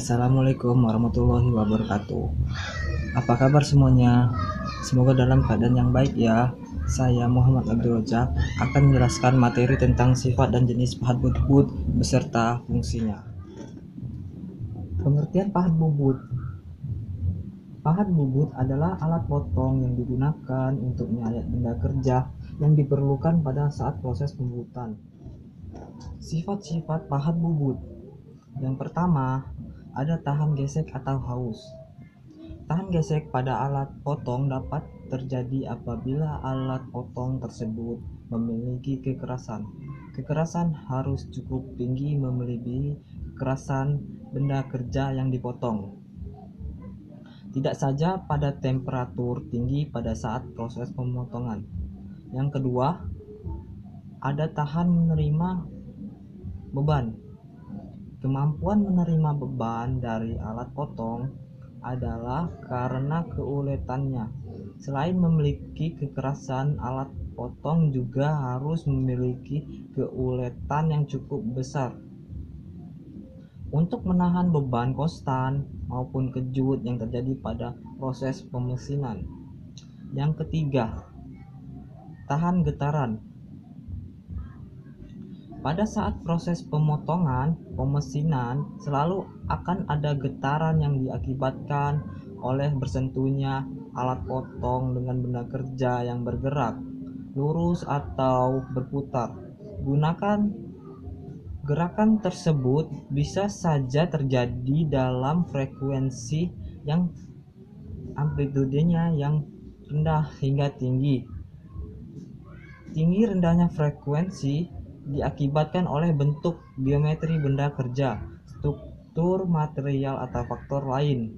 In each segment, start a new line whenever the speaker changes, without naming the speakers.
Assalamualaikum warahmatullahi wabarakatuh. Apa kabar semuanya? Semoga dalam keadaan yang baik ya. Saya Muhammad Abdul Rojak akan menjelaskan materi tentang sifat dan jenis pahat bubut beserta fungsinya. Pengertian pahat bubut. Pahat bubut adalah alat potong yang digunakan untuk menyayat benda kerja yang diperlukan pada saat proses pembubutan. Sifat-sifat pahat bubut. Yang pertama, ada tahan gesek atau haus. Tahan gesek pada alat potong dapat terjadi apabila alat potong tersebut memiliki kekerasan. Kekerasan harus cukup tinggi melebihi kekerasan benda kerja yang dipotong. Tidak saja pada temperatur tinggi pada saat proses pemotongan. Yang kedua, ada tahan menerima beban. Kemampuan menerima beban dari alat potong adalah karena keuletannya. Selain memiliki kekerasan, alat potong juga harus memiliki keuletan yang cukup besar untuk menahan beban konstan maupun kejut yang terjadi pada proses pemesinan. Yang ketiga, tahan getaran. Pada saat proses pemotongan, pemesinan selalu akan ada getaran yang diakibatkan oleh bersentuhnya alat potong dengan benda kerja yang bergerak, lurus atau berputar. Gunakan gerakan tersebut bisa saja terjadi dalam frekuensi yang amplitudenya yang rendah hingga tinggi. Tinggi rendahnya frekuensi diakibatkan oleh bentuk geometri benda kerja, struktur material atau faktor lain.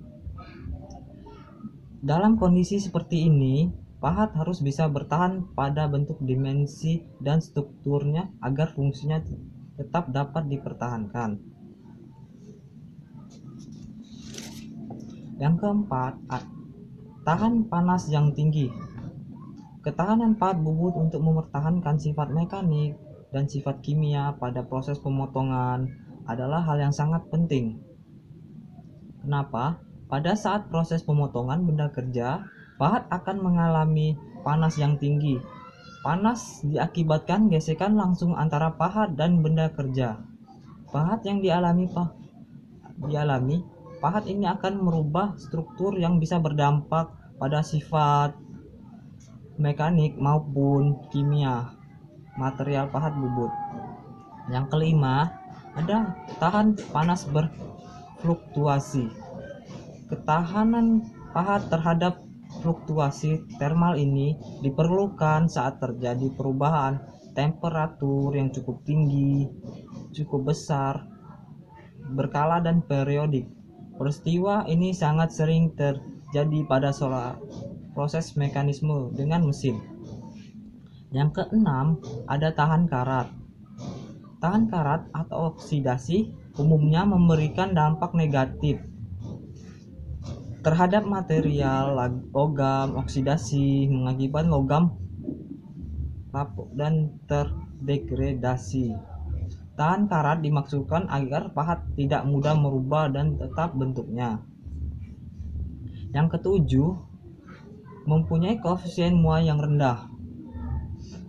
Dalam kondisi seperti ini, pahat harus bisa bertahan pada bentuk dimensi dan strukturnya agar fungsinya tetap dapat dipertahankan. Yang keempat, tahan panas yang tinggi. Ketahanan pahat bubut untuk mempertahankan sifat mekanik dan sifat kimia pada proses pemotongan adalah hal yang sangat penting. Kenapa? Pada saat proses pemotongan benda kerja, pahat akan mengalami panas yang tinggi. Panas diakibatkan gesekan langsung antara pahat dan benda kerja. Pahat yang dialami pahat ini akan merubah struktur yang bisa berdampak pada sifat mekanik maupun kimia material pahat bubut. Yang kelima, ada tahan panas berfluktuasi. Ketahanan pahat terhadap fluktuasi termal ini diperlukan saat terjadi perubahan temperatur yang cukup tinggi, cukup besar, berkala dan periodik. Peristiwa ini sangat sering terjadi pada proses mekanisme dengan mesin. Yang keenam, ada tahan karat. Tahan karat atau oksidasi umumnya memberikan dampak negatif terhadap material logam. Oksidasi mengakibatkan logam lapuk dan terdegradasi. Tahan karat dimaksudkan agar pahat tidak mudah merubah dan tetap bentuknya. Yang ketujuh, mempunyai koefisien muai yang rendah.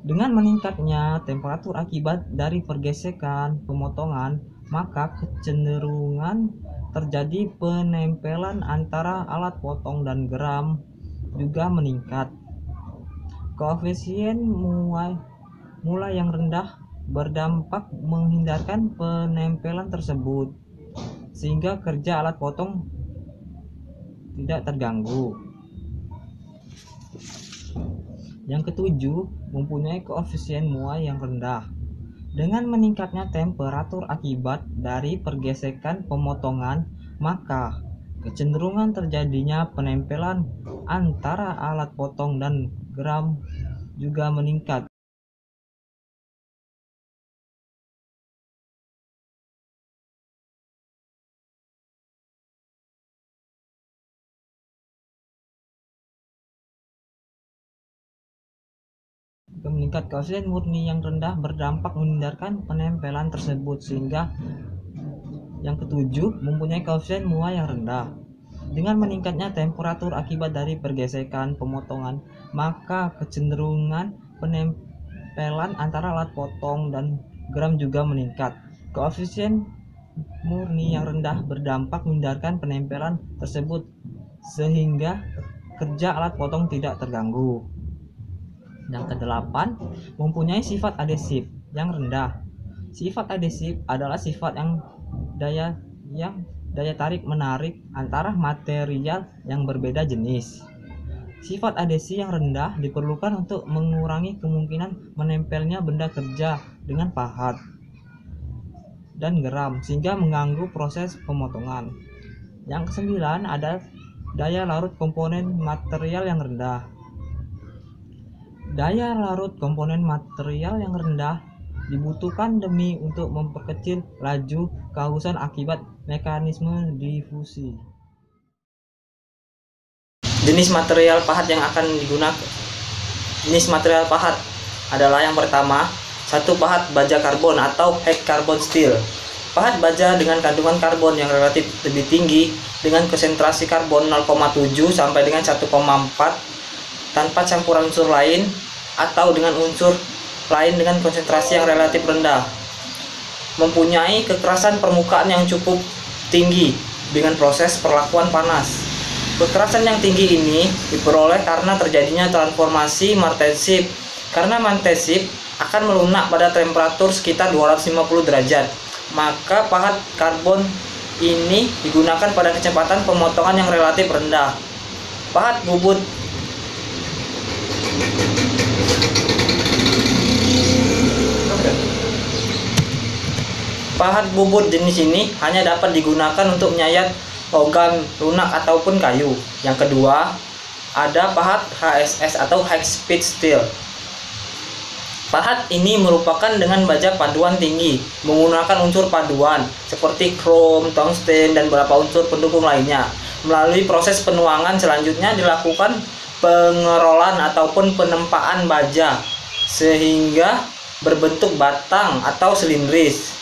Dengan meningkatnya temperatur akibat dari pergesekan pemotongan, maka kecenderungan terjadi penempelan antara alat potong dan geram juga meningkat. Koefisien muai yang rendah berdampak menghindarkan penempelan tersebut, sehingga kerja alat potong tidak terganggu. Yang ketujuh, mempunyai koefisien muai yang rendah. Dengan meningkatnya temperatur akibat dari pergesekan pemotongan, maka kecenderungan terjadinya penempelan antara alat potong dan geram juga meningkat. Meningkat koefisien murni yang rendah berdampak menghindarkan penempelan tersebut, sehingga Yang ketujuh, mempunyai koefisien muai yang rendah. Dengan meningkatnya temperatur akibat dari pergesekan pemotongan, maka kecenderungan penempelan antara alat potong dan geram juga meningkat. Koefisien murni yang rendah berdampak menghindarkan penempelan tersebut sehingga kerja alat potong tidak terganggu. Yang kedelapan, mempunyai sifat adhesif yang rendah. Sifat adhesif adalah sifat yang daya tarik menarik antara material yang berbeda jenis. Sifat adhesi yang rendah diperlukan untuk mengurangi kemungkinan menempelnya benda kerja dengan pahat dan geram sehingga mengganggu proses pemotongan. Yang kesembilan ada daya larut komponen material yang rendah. Daya larut komponen material yang rendah dibutuhkan demi untuk memperkecil laju kehalusan akibat mekanisme difusi. Jenis material pahat yang akan digunakan. Jenis material pahat adalah yang pertama, satu pahat baja karbon atau high carbon steel. Pahat baja dengan kandungan karbon yang relatif lebih tinggi dengan konsentrasi karbon 0,7 sampai dengan 1,4 tanpa campuran unsur lain atau dengan unsur lain dengan konsentrasi yang relatif rendah. Mempunyai kekerasan permukaan yang cukup tinggi dengan proses perlakuan panas. Kekerasan yang tinggi ini diperoleh karena terjadinya transformasi martensip. Karena martensip akan melunak pada temperatur sekitar 250 derajat. Maka pahat karbon ini digunakan pada kecepatan pemotongan yang relatif rendah. Pahat bubut Pahat bubut jenis ini hanya dapat digunakan untuk menyayat logam lunak ataupun kayu. Yang kedua, ada pahat HSS atau high speed steel. Pahat ini merupakan dengan baja paduan tinggi, menggunakan unsur paduan seperti krom, tungsten, dan beberapa unsur pendukung lainnya. Melalui proses penuangan selanjutnya dilakukan pengerolan ataupun penempaan baja sehingga berbentuk batang atau silindris.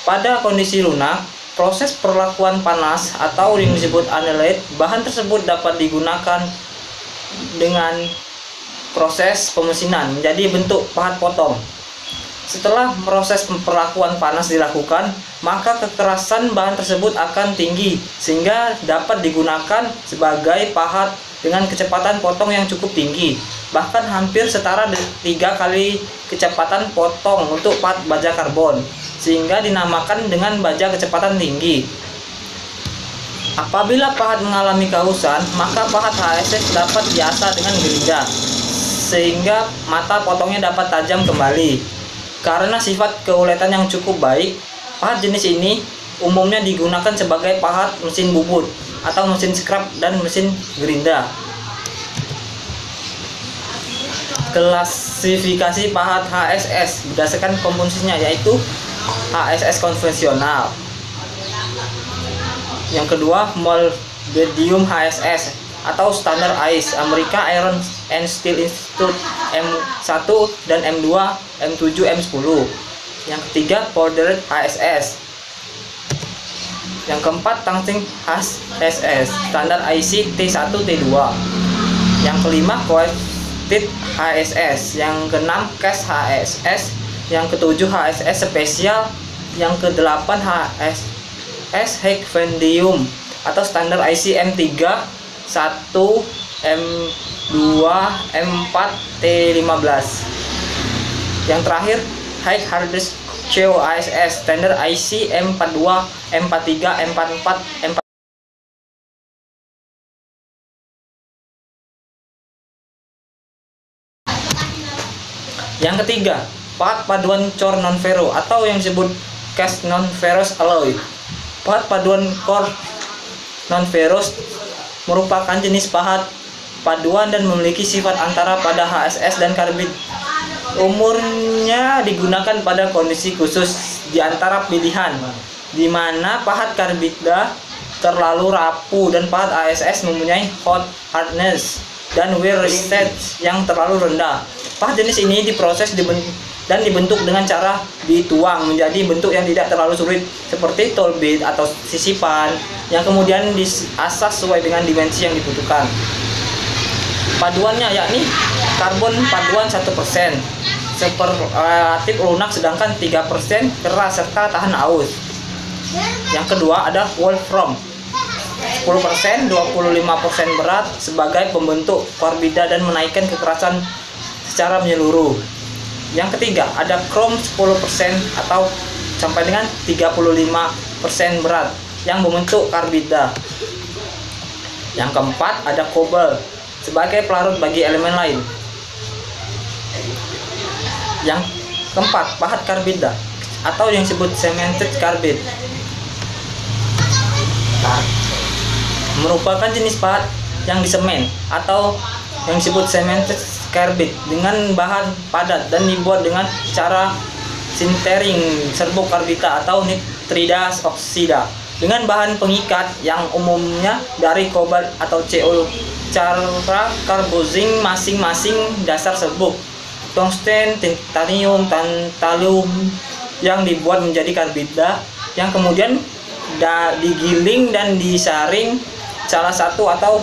Pada kondisi lunak, proses perlakuan panas atau yang disebut annealed, bahan tersebut dapat digunakan dengan proses pemesinan menjadi bentuk pahat potong. Setelah proses perlakuan panas dilakukan, maka kekerasan bahan tersebut akan tinggi sehingga dapat digunakan sebagai pahat dengan kecepatan potong yang cukup tinggi, bahkan hampir setara 3 kali kecepatan potong untuk pahat baja karbon, sehingga dinamakan dengan baja kecepatan tinggi. Apabila pahat mengalami kehausan, maka pahat HSS dapat diasah dengan gerinda sehingga mata potongnya dapat tajam kembali. Karena sifat keuletan yang cukup baik, pahat jenis ini umumnya digunakan sebagai pahat mesin bubut atau mesin scrap dan mesin gerinda. Klasifikasi pahat HSS berdasarkan komposisinya yaitu HSS konvensional. Yang kedua, molybdenum HSS atau standar AIS, Amerika Iron and Steel Institute M1 dan M2, M7, M10. Yang ketiga, powdered HSS. Yang keempat, tungsten HSS, standar IC T1, T2. Yang kelima, coated HSS. Yang keenam, cast HSS. Yang ketujuh, HSS spesial. Yang kedelapan, HSS high vanadium atau standar IC M3, 1, M2, M4, T15. Yang terakhir, high hardness CO ASS standar IC M42, M43, M44, M4. Yang ketiga, pahat paduan core non-ferro atau yang disebut cast non-ferrous alloy. Pahat paduan core non-ferrous merupakan jenis pahat paduan dan memiliki sifat antara pada HSS dan karbid. Umurnya digunakan pada kondisi khusus di antara pilihan, di mana pahat karbida terlalu rapuh dan pahat HSS mempunyai hot hardness dan wear resistance yang terlalu rendah. Pahat jenis ini diproses
dan dibentuk dengan cara dituang menjadi bentuk yang tidak terlalu sulit seperti tolbit atau sisipan yang kemudian diasah sesuai dengan dimensi yang dibutuhkan. Paduannya yakni karbon paduan 1%, relatif lunak, sedangkan 3% keras serta tahan aus. Yang kedua ada wolfram, 10%, 25% berat sebagai pembentuk karbida dan menaikkan kekerasan secara menyeluruh. Yang ketiga ada krom, 10% atau sampai dengan 35% berat yang membentuk karbida. Yang keempat ada kobalt sebagai pelarut bagi elemen lain. Yang keempat, pahat karbida atau yang disebut cemented carbide merupakan jenis pahat yang disemen atau yang disebut cemented carbide dengan bahan padat dan dibuat dengan cara sintering serbuk karbida atau nitrida oksida dengan bahan pengikat yang umumnya dari kobalt atau CO. Cara karbozing masing-masing dasar serbuk tungsten, titanium, tantalum yang dibuat menjadi karbida yang kemudian digiling dan disaring salah satu atau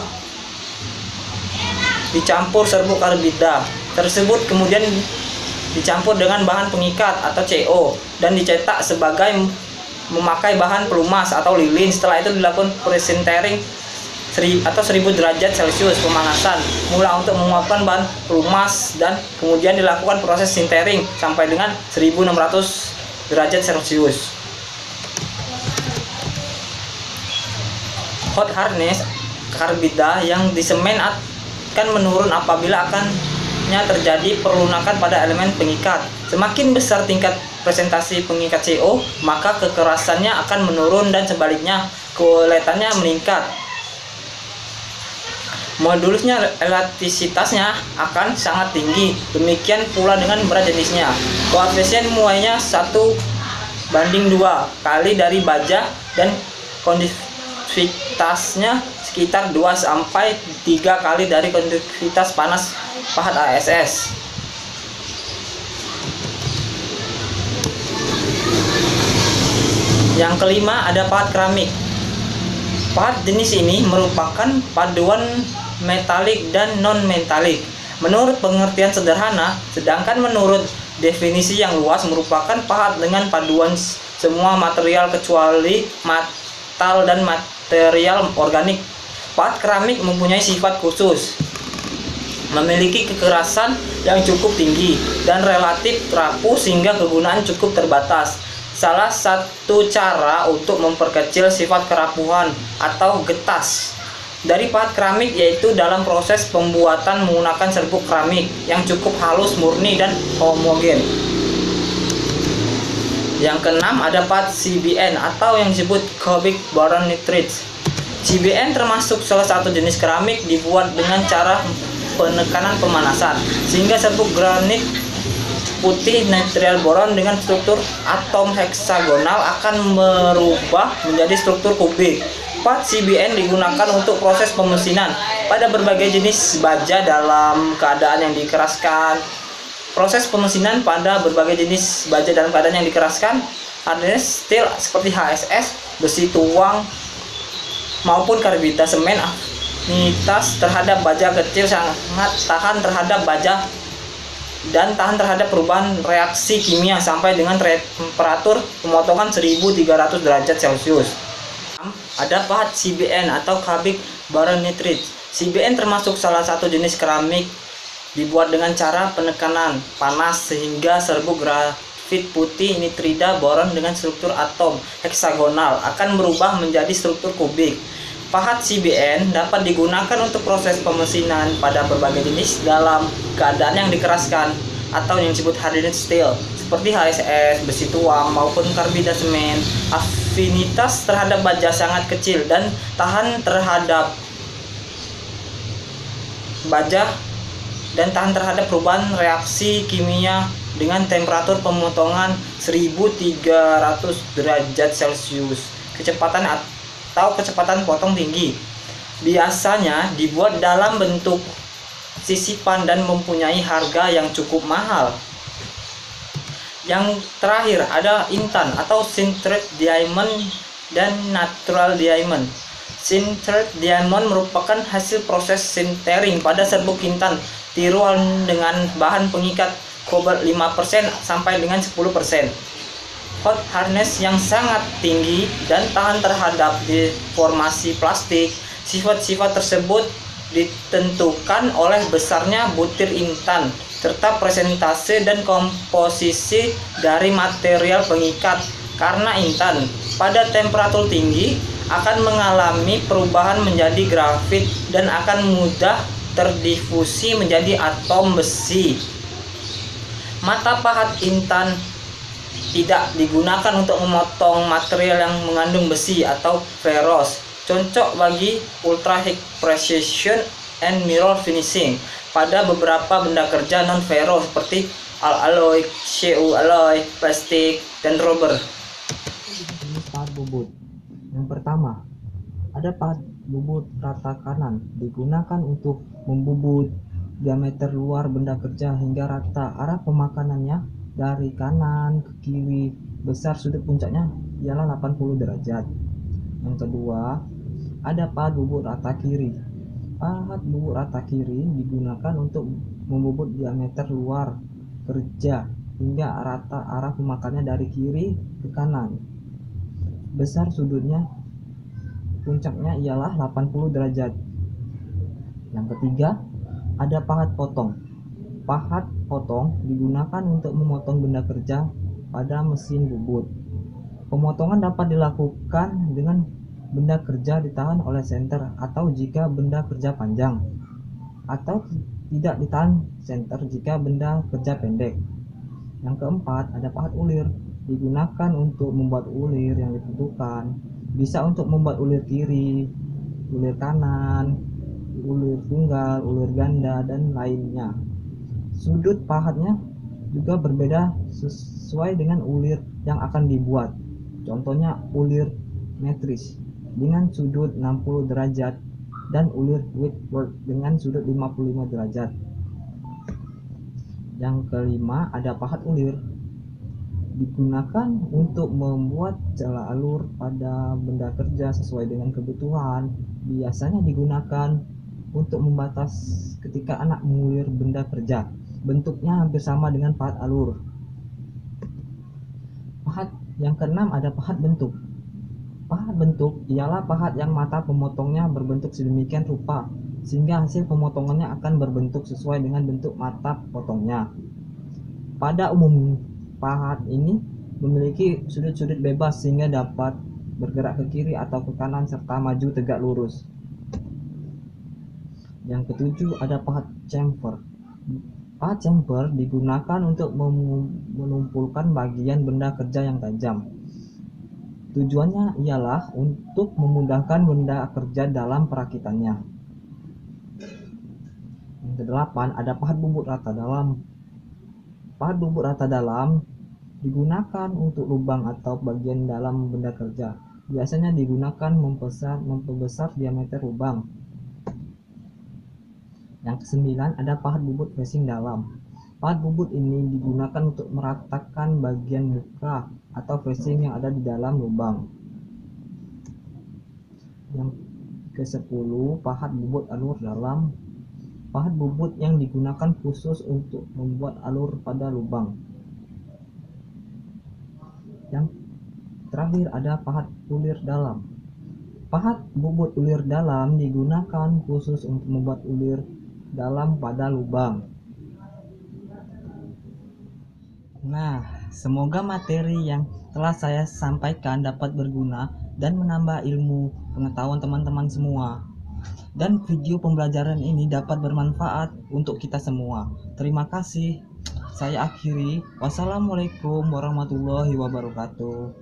dicampur serbuk karbida tersebut kemudian dicampur dengan bahan pengikat atau CO dan dicetak sebagai memakai bahan pelumas atau lilin. Setelah itu dilakukan presentering atau 1000 derajat Celcius pemanasan mula untuk menguapkan bahan pelumas dan kemudian dilakukan proses sintering sampai dengan 1600 derajat Celcius. Hot hardness karbida yang disemen akan menurun apabila akannya terjadi perlunakan pada elemen pengikat. Semakin besar tingkat presentasi pengikat CO, maka kekerasannya akan menurun dan sebaliknya keuletannya meningkat. Modulusnya elastisitasnya akan sangat tinggi, demikian pula dengan berat jenisnya. Koefisien muainya 1:2 kali dari baja dan konduktivitasnya sekitar 2-3 kali dari konduktivitas panas pahat ASS. Yang kelima ada pahat keramik. Pahat jenis ini merupakan paduan metalik dan non-metalik menurut pengertian sederhana, sedangkan menurut definisi yang luas merupakan pahat dengan paduan semua material kecuali metal dan material organik. Pahat keramik mempunyai sifat khusus, memiliki kekerasan yang cukup tinggi dan relatif rapuh sehingga kegunaan cukup terbatas. Salah satu cara untuk memperkecil sifat kerapuhan atau getas dari pahat keramik yaitu dalam proses pembuatan menggunakan serbuk keramik yang cukup halus, murni, dan homogen. Yang keenam ada pahat CBN atau yang disebut cubic boron nitride. CBN termasuk salah satu jenis keramik dibuat dengan cara penekanan pemanasan sehingga serbuk granit putih nitrile boron dengan struktur atom heksagonal akan merubah menjadi struktur kubik. Pahat CBN digunakan untuk proses pemesinan pada berbagai jenis baja dalam keadaan yang dikeraskan. Proses pemesinan pada berbagai jenis baja dalam keadaan yang dikeraskan adalah steel seperti HSS, besi tuang maupun karbida semen. Afinitas terhadap baja kecil sangat tahan terhadap baja dan tahan terhadap perubahan reaksi kimia sampai dengan temperatur pemotongan 1300 derajat Celcius. Ada pahat CBN atau cubic boron nitride. CBN termasuk salah satu jenis keramik dibuat dengan cara penekanan panas sehingga serbuk grafit putih nitrida boron dengan struktur atom heksagonal akan berubah menjadi struktur kubik. Pahat CBN dapat digunakan untuk proses pemesinan pada berbagai jenis dalam keadaan yang dikeraskan atau yang disebut hardened steel seperti HSS, besi tuang maupun karbida semen. Afinitas terhadap baja sangat kecil dan tahan terhadap baja dan tahan terhadap perubahan reaksi kimia dengan temperatur pemotongan 1300 derajat Celcius. Kecepatan potong tinggi. Biasanya dibuat dalam bentuk sisipan dan mempunyai harga yang cukup mahal. Yang terakhir ada intan atau sintered diamond dan natural diamond. Sintered diamond merupakan hasil proses sintering pada serbuk intan tiruan dengan bahan pengikat kobalt 5% sampai dengan 10%. Hot hardness yang sangat tinggi dan tahan terhadap deformasi plastik. Sifat-sifat tersebut ditentukan oleh besarnya butir intan serta presentase dan komposisi dari material pengikat. Karena intan pada temperatur tinggi akan mengalami perubahan menjadi grafit dan akan mudah terdifusi menjadi atom besi. Mata pahat intan tidak digunakan untuk memotong material yang mengandung besi atau ferros. Cocok bagi ultra high precision and mirror finishing pada beberapa benda kerja non ferro seperti alloy, CU alloy, plastik, dan rubber.
Jenis pahat bubut. Yang pertama, ada pahat bubut rata kanan, digunakan untuk membubut diameter luar benda kerja hingga rata. Arah pemakanannya dari kanan ke kiri. Besar sudut puncaknya ialah 80 derajat. Yang kedua, ada pahat bubut rata kiri. Pahat bubut rata kiri digunakan untuk membubut diameter luar kerja hingga rata. Arah pemakannya dari kiri ke kanan. Besar sudutnya puncaknya ialah 80 derajat. Yang ketiga, ada pahat potong. Pahat potong digunakan untuk memotong benda kerja pada mesin bubut. Pemotongan dapat dilakukan dengan benda kerja ditahan oleh senter atau jika benda kerja panjang, atau tidak ditahan senter jika benda kerja pendek. Yang keempat, ada pahat ulir. Digunakan untuk membuat ulir yang ditentukan. Bisa untuk membuat ulir kiri, ulir kanan, ulir tunggal, ulir ganda, dan lainnya. Sudut pahatnya juga berbeda sesuai dengan ulir yang akan dibuat. Contohnya ulir metris dengan sudut 60 derajat dan ulir Whitworth dengan sudut 55 derajat. Yang kelima, ada pahat ulir. Digunakan untuk membuat celah alur pada benda kerja sesuai dengan kebutuhan. Biasanya digunakan untuk membatas ketika anak mengulir benda kerja. Bentuknya hampir sama dengan pahat alur. Pahat yang keenam, ada pahat bentuk. Pahat bentuk ialah pahat yang mata pemotongnya berbentuk sedemikian rupa sehingga hasil pemotongannya akan berbentuk sesuai dengan bentuk mata potongnya. Pada umum, pahat ini memiliki sudut-sudut bebas sehingga dapat bergerak ke kiri atau ke kanan serta maju tegak lurus. Yang ketujuh, ada pahat chamfer. Pahat chamfer digunakan untuk menumpulkan bagian benda kerja yang tajam. Tujuannya ialah untuk memudahkan benda kerja dalam perakitannya. Yang kedelapan, ada pahat bubut rata dalam. Pahat bubut rata dalam digunakan untuk lubang atau bagian dalam benda kerja. Biasanya digunakan memperbesar diameter lubang. Yang kesembilan, ada pahat bubut facing dalam. Pahat bubut ini digunakan untuk meratakan bagian muka atau facing yang ada di dalam lubang. Yang ke-10, pahat bubut alur dalam. Pahat bubut yang digunakan khusus untuk membuat alur pada lubang. Yang terakhir, ada pahat ulir dalam. Pahat bubut ulir dalam digunakan khusus untuk membuat ulir dalam pada lubang. Nah, semoga materi yang telah saya sampaikan dapat berguna dan menambah ilmu pengetahuan teman-teman semua. Dan video pembelajaran ini dapat bermanfaat untuk kita semua. Terima kasih. Saya akhiri. Wassalamualaikum warahmatullahi wabarakatuh.